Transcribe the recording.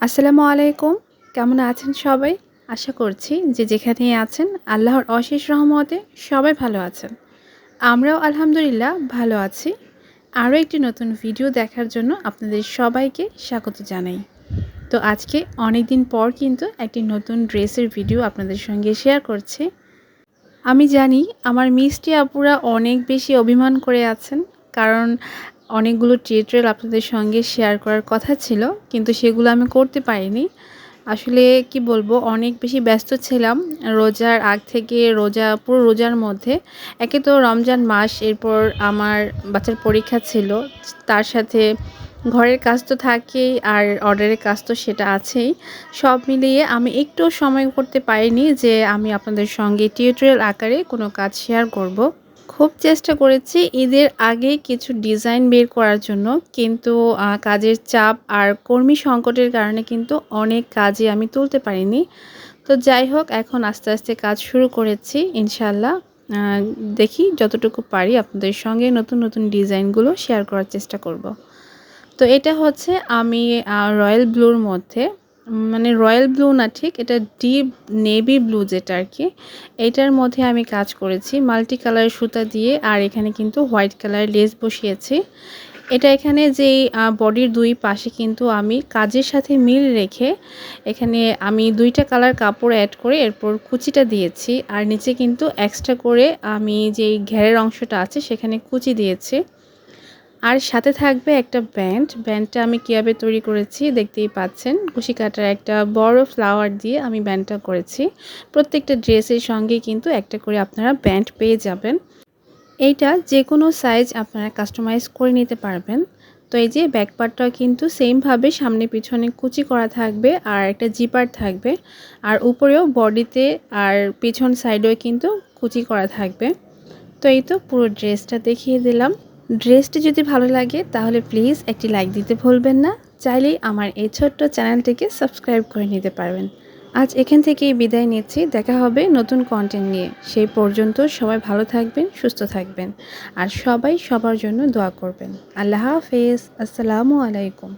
আসসালামু আলাইকুম। কেমন আছেন সবাই? আশা করছি যে যেখানেই আছেন আল্লাহর অশেষ রহমতে সবাই ভালো আছেন। আমরাও আলহামদুলিল্লাহ ভালো আছি। আরও একটি নতুন ভিডিও দেখার জন্য আপনাদের সবাইকে স্বাগত জানাই। তো আজকে অনেক দিন পর কিন্তু একটি নতুন ড্রেসের ভিডিও আপনাদের সঙ্গে শেয়ার করছি। আমি জানি আমার মিষ্টি আপুরা অনেক বেশি অভিমান করে আছেন, কারণ অনেকগুলো টিউটোরিয়াল আপনাদের সঙ্গে শেয়ার করার কথা ছিল, কিন্তু সেগুলো আমি করতে পারিনি। আসলে কি বলবো, অনেক বেশি ব্যস্ত ছিলাম রোজার আগ থেকে পুরো রোজার মধ্যে। একে তো রমজান মাস, এরপর আমার বাচ্চার পরীক্ষা ছিল, তার সাথে ঘরের কাজ তো থাকেই, আর অর্ডারের কাজ তো সেটা আছেই। সব মিলিয়ে আমি একটু সময় করতে পারিনি যে আমি আপনাদের সঙ্গে টিউটোরিয়াল আকারে কোনো কাজ শেয়ার করব। খুব চেষ্টা করেছি ঈদের আগে কিছু ডিজাইন বের করার জন্য, কিন্তু কাজের চাপ আর কর্মী সংকটের কারণে কিন্তু অনেক কাজই আমি তুলতে পারিনি। তো যাই হোক, এখন আস্তে আস্তে কাজ শুরু করেছি ইনশাল্লাহ। দেখি যতটুকু পারি আপনাদের সঙ্গে নতুন নতুন ডিজাইনগুলো শেয়ার করার চেষ্টা করব। তো এটা হচ্ছে আমি রয়্যাল ব্লুর মধ্যে, মানে রয়্যাল ব্লু না, ঠিক এটা ডিপ নেভি ব্লু যেটা আর কি, এটার মধ্যে আমি কাজ করেছি মাল্টি কালারের সুতা দিয়ে। আর এখানে কিন্তু হোয়াইট কালার লেস বসিয়েছি। এটা এখানে যেই বডির দুই পাশে কিন্তু আমি কাজের সাথে মিল রেখে এখানে আমি দুইটা কালার কাপড় অ্যাড করে এরপর কুচিটা দিয়েছি। আর নিচে কিন্তু এক্সট্রা করে আমি যেই ঘেরের অংশটা আছে সেখানে কুচি দিয়েছি। আর সাথে থাকবে একটা ব্যান্ডটা আমি কীভাবে তৈরি করেছি দেখতেই পাচ্ছেন। কুশি কাটার একটা বড় ফ্লাওয়ার দিয়ে আমি ব্যান্ডটা করেছি। প্রত্যেকটা ড্রেসের সঙ্গে কিন্তু একটা করে আপনারা ব্যান্ড পেয়ে যাবেন। এইটা যে কোনো সাইজ আপনারা কাস্টমাইজ করে নিতে পারবেন। তো এই যে ব্যাক পার্টটাও কিন্তু সেমভাবে সামনে পিছনে কুচি করা থাকবে, আর একটা জিপার থাকবে। আর উপরেও বডিতে আর পিছন সাইডেও কিন্তু কুচি করা থাকবে। তো এই তো পুরো ড্রেসটা দেখিয়ে দিলাম। ড্রেসটি যদি ভালো লাগে তাহলে প্লিজ একটি লাইক দিতে ভুলবেন না। চাইলেই আমার এই ছোট্ট চ্যানেলটিকে সাবস্ক্রাইব করে নিতে পারবেন। আজ এখান থেকেই বিদায় নিচ্ছি, দেখা হবে নতুন কন্টেন্ট নিয়ে। সেই পর্যন্ত সবাই ভালো থাকবেন, সুস্থ থাকবেন, আর সবাই সবার জন্য দোয়া করবেন। আল্লাহ হাফেজ। আসসালামু আলাইকুম।